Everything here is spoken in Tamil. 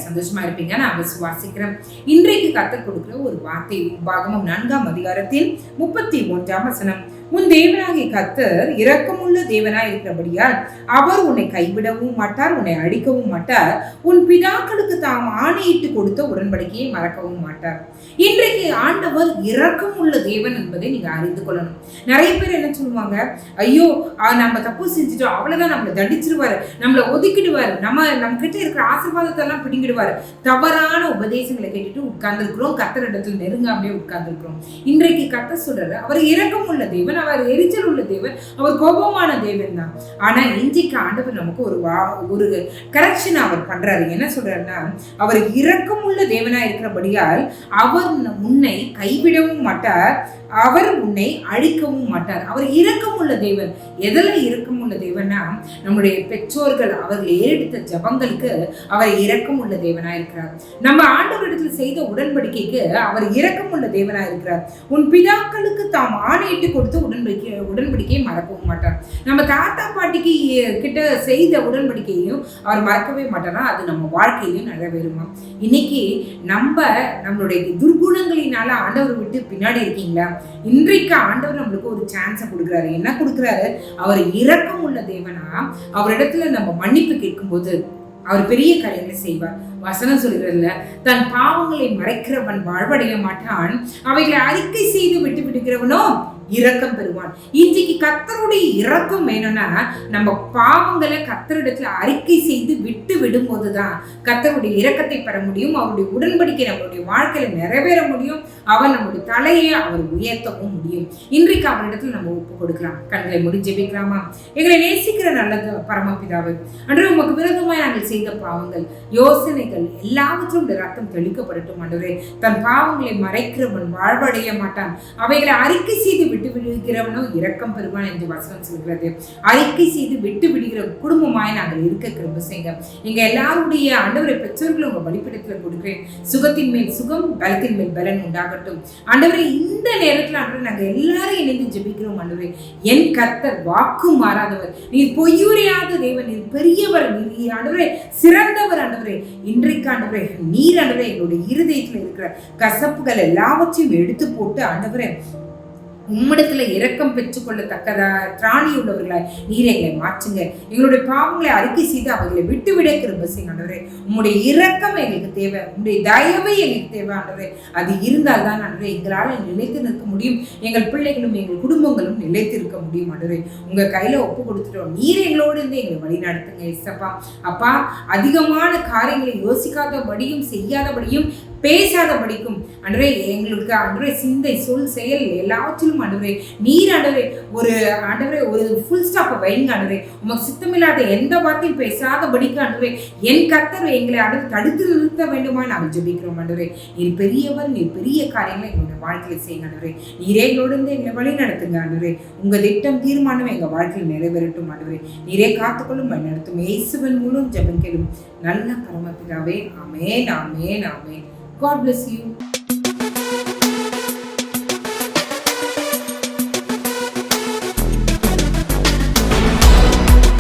சந்தோஷமா இருப்பீங்க நான் விசுவாசிக்கிறேன். இன்றைக்கு கர்த்தர் கொடுக்கிற ஒரு வார்த்தை உபாகமம் 4ஆம் அதிகாரத்தில் 31ஆம் வசனம். உன் தேவனாகிய கர்த்தர் இரக்கமுள்ள தேவனாய் இருக்கிறபடியால் அவர் உன்னை கைவிடவும் மாட்டார், உன்னை அழிக்கவும் மாட்டார், உன் பிதாக்களுக்கு தாம் ஆணையிட்டு கொடுத்த உடன்படிக்கையை மறக்கவும் மாட்டார். இன்றைக்கு ஆண்டவர் இரக்கமுள்ள தேவன் என்பதை நீங்க அறிந்து கொள்ளணும். நிறைய பேர் என்ன சொல்லுவாங்க, ஐயோ நம்ம தப்பு செஞ்சுட்டோம், அவ்வளவுதான், நம்மளை தண்டிச்சிருவாரு, நம்மளை ஒதுக்கிடுவாரு, நம்ம கிட்ட இருக்கிற ஆசீர்வாதத்தை எல்லாம் பிடிங்கிடுவாரு. தவறான உபதேசங்களை கேட்டுட்டு உட்கார்ந்துருக்கிறோம், கர்த்தர் இடத்துல நெருங்காமே உட்கார்ந்துருக்கிறோம். இன்றைக்கு கர்த்தர் சொல்றாரு, அவர் இரக்கமுள்ள தேவன், அவர் எரிச்சல் உள்ள தேவன், அவர் கோபமான தேவன் தான். ஆனா இன்றைக்கு ஆண்டவர் நமக்கு ஒரு கரெக்ஷன் அவர் பண்றாரு. என்ன சொல்றாருன்னா, அவர் இரக்கமுள்ள தேவனா இருக்கிறபடியால் அவர் உன்னை கைவிடவும் மாட்டார், அவர் உன்னை அழிக்கவும் மாட்டார். அவர் இரக்கமுள்ள தேவன். எதில் இரக்கமுள்ள தேவனா, நம்முடைய பெற்றோர்கள் அவர்கள் ஏறெடுத்த ஜபங்களுக்கு அவர் இரக்கமுள்ள தேவனா இருக்கிறார். நம்ம ஆண்டவரிடத்தில் செய்த உடன்படிக்கைக்கு அவர் இரக்கமுள்ள தேவனா இருக்கிறார். உன் பிதாக்களுக்கு தாம் ஆணையிட்டு கொடுத்து உடன்படிக்கையை மறக்கவும் மாட்டார். நம்ம தாத்தா பாட்டிக்கு கிட்ட செய்த உடன்படிக்கையையும் அவர் மறக்கவே மாட்டாரா, அது நம்ம வாழ்க்கையிலும் நிறைவேறுமா? இன்னைக்கு நம்மளுடைய துர்குணங்களினால ஆண்டவர் விட்டு பின்னாடி இருக்கீங்களா? இன்றைக்கு ஆண்டவர் நம்மளுக்கு ஒரு சான்ஸை கொடுக்குறாரு. என்ன கொடுக்குறாரு? அவர் இரக்கம் உள்ள தேவனா, அவரிடத்துல நம்ம மன்னிப்பு கேட்கும் போது அவர் பெரிய காரியங்களை செய்வார். வசனம் சொல்கிறதுல, தன் பாவங்களை மறைக்கிறவன் வாழ்வடைய மாட்டான், அவைகளை அறிக்கை செய்து விட்டு விடுகிறவனோ இரக்கம் பெறுவான். இன்றைக்கு கர்த்தருடைய இரக்கம் வேணும்னா நம்ம பாவங்களை கர்த்தரிடத்துல அறிக்கை செய்து விட்டு விடும் போதுதான் கர்த்தருடைய இரக்கத்தை பெற முடியும். அவருடைய உடன்படிக்கை நம்மளுடைய வாழ்க்கையில நிறைவேற முடியும். அவர் நம்முடைய தலையை அவர் உயர்த்தவும் முடியும். இன்றைக்கு அவரிடத்துல நம்ம ஒப்பு கொடுக்கலாம். கண்களை முடி ஜெபிக்கலாமா? எங்களை நேசிக்கிற நல்லது பரமபிதாவே, அன்று உமக்கு விரோதமாய் நாங்கள் செய்த பாவங்கள், யோசனைகள் எல்லாவற்றும் ரத்தம் தெளிக்கப்படட்டும். ஆண்டவரே, தன் பாவங்களை மறைக்கிறவன் வாழ்வடைய மாட்டான், அவைகளை அறிக்கை செய்து விட்டு விடுகிறவனோ இரக்கம் பெறுவான் என்று வசனம் சொல்கிறது. அறிக்கை செய்து விட்டு விடுகிற குடும்பமாய் நாங்கள் இருக்க கிருபை செய்யுங்க. எங்க எல்லாருடைய ஆண்டவரை பெற்றோர்களை உங்க பலிபீடத்துல கொடுக்கிறேன். சுகத்தின் மேல் சுகம், பலத்தின் மேல் பலன் உண்டாகட்டும். ஆண்டவரே, இந்த நேரத்தில் ஆண்டவரை நாங்க எல்லாரும் இணைந்து ஜெபிக்கிறோம். ஆண்டவரே, என் கர்த்தர் வாக்கு மாறாதவர், நீர் பொய்யுரையாத தேவன், நீர் பெரியவர், நீர் ஆண்டவரே சிறந்தவர். ஆண்டவரே, இன்றைக்கு ஆண்டவரே நீர் ஆண்டவரே எங்களுடைய இருதயத்தில் இருக்கிற கசப்புகள் எல்லாவற்றையும் எடுத்து போட்டு ஆண்டவரே உம்மிடத்துல இரக்கம் பெற்றுக்கொள்ளத்தக்கதா திராணி உள்ளவர்களாய் நீர் எங்களை மாற்றுங்க. எங்களுடைய பாவங்களை அறிக்கை செய்து அவர்களை விட்டு விட கிருபை செய்யுங்க. ஆண்டவரே, உம்முடைய இரக்கம் எங்களுக்கு தேவை, உம்முடைய தயவு எங்களுக்கு தேவை. ஆண்டவரே, அது இருந்தால் தான் ஆண்டவரே எங்களால் நிலைத்து நிற்க முடியும், எங்கள் பிள்ளைகளும் எங்கள் குடும்பங்களும் நிலைத்து இருக்க முடியும். ஆண்டவரே, உங்க கையில ஒப்பு கொடுத்துட்டோம். நீர் எங்களோடு இருந்து எங்களை வழி நடத்துங்க. இசப்பா அப்பா, அதிகமான காரியங்களை யோசிக்காதபடியும் செய்யாதபடியும் பேசாதபடிக்கும் ஆண்டவரே எங்களுக்கு ஆண்டவரே சிந்தை சொல் செயல் எல்லாவற்றிலும் ஆண்டவரே நீர் ஆண்டவரே ஒரு ஃபுல் ஸ்டாப்பை வைங்க. ஆண்டவரே, உமக்கு சித்தமில்லாத எந்த வார்த்தையும் பேசாதபடிக்கு ஆண்டவரே என் கர்த்தர் எங்களை அடுத்து தடுத்து நிறுத்த வேண்டுமா நாங்கள் ஜெபிக்கிறோம். ஆண்டவரே, நீர் பெரியவர், நீர் பெரிய காரியங்களை எங்களுடைய வாழ்க்கையில் செய்யுங்க. ஆண்டவரே, நீரே எங்களோடு இருந்து எங்களை வழி நடத்துங்க. ஆண்டவரே, உங்க திட்டம் தீர்மானம் எங்க வாழ்க்கையில் நிறைவேறட்டும். ஆண்டவரே, நீரே காத்துக்கொள்ளும் வழி நடத்தும். இயேசுவின் மூலம் ஜெபம் கேளும் நல்ல பரமபிதாவே. ஆமென், ஆமென், ஆமென். God bless you.